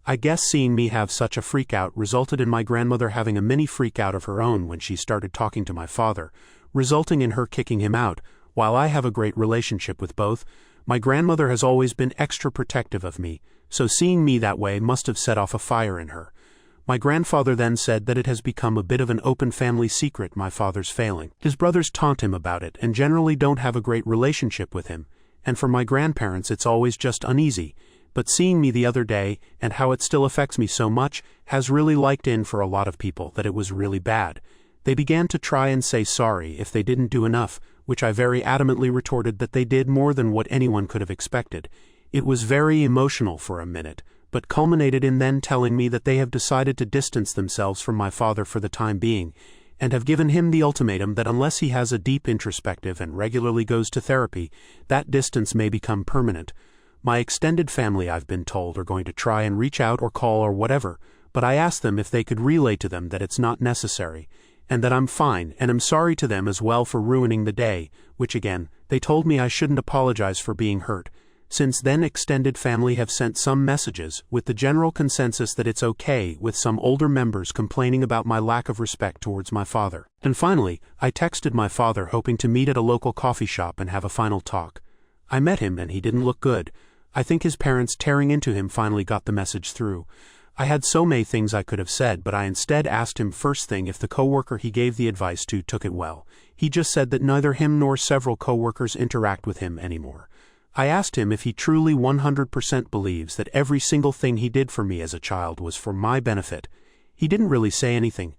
I guess seeing me have such a freak out resulted in my grandmother having a mini freak out of her own when she started talking to my father, resulting in her kicking him out. While I have a great relationship with both, my grandmother has always been extra protective of me, so seeing me that way must have set off a fire in her. My grandfather then said that it has become a bit of an open family secret, my father's failing. His brothers taunt him about it and generally don't have a great relationship with him, and for my grandparents it's always just uneasy. But seeing me the other day, and how it still affects me so much, has really liked in for a lot of people that it was really bad. They began to try and say sorry if they didn't do enough, which I very adamantly retorted that they did more than what anyone could have expected. It was very emotional for a minute, but culminated in then telling me that they have decided to distance themselves from my father for the time being, and have given him the ultimatum that unless he has a deep introspective and regularly goes to therapy, that distance may become permanent. My extended family, I've been told, are going to try and reach out or call or whatever, but I asked them if they could relay to them that it's not necessary, and that I'm fine, and am sorry to them as well for ruining the day, which again, they told me I shouldn't apologize for being hurt. Since then, extended family have sent some messages, with the general consensus that it's okay, with some older members complaining about my lack of respect towards my father. And finally, I texted my father hoping to meet at a local coffee shop and have a final talk. I met him and he didn't look good. I think his parents tearing into him finally got the message through. I had so many things I could have said, but I instead asked him first thing if the coworker he gave the advice to took it well. He just said that neither him nor several coworkers interact with him anymore. I asked him if he truly 100% believes that every single thing he did for me as a child was for my benefit. He didn't really say anything.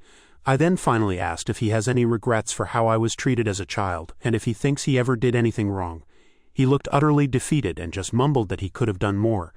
I then finally asked if he has any regrets for how I was treated as a child, and if he thinks he ever did anything wrong. He looked utterly defeated and just mumbled that he could have done more.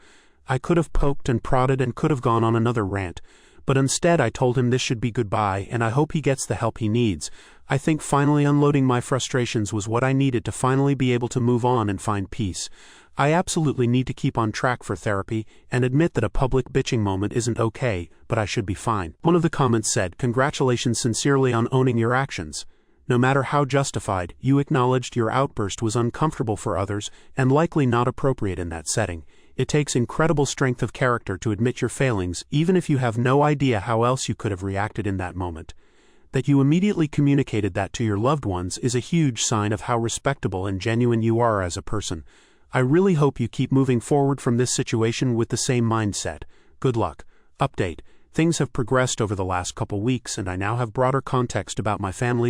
I could have poked and prodded and could have gone on another rant, but instead I told him this should be goodbye and I hope he gets the help he needs. I think finally unloading my frustrations was what I needed to finally be able to move on and find peace. I absolutely need to keep on track for therapy and admit that a public bitching moment isn't okay, but I should be fine. One of the comments said, "Congratulations sincerely on owning your actions. No matter how justified, you acknowledged your outburst was uncomfortable for others and likely not appropriate in that setting. It takes incredible strength of character to admit your failings, even if you have no idea how else you could have reacted in that moment. That you immediately communicated that to your loved ones is a huge sign of how respectable and genuine you are as a person. I really hope you keep moving forward from this situation with the same mindset. Good luck." Update: things have progressed over the last couple weeks and I now have broader context about my family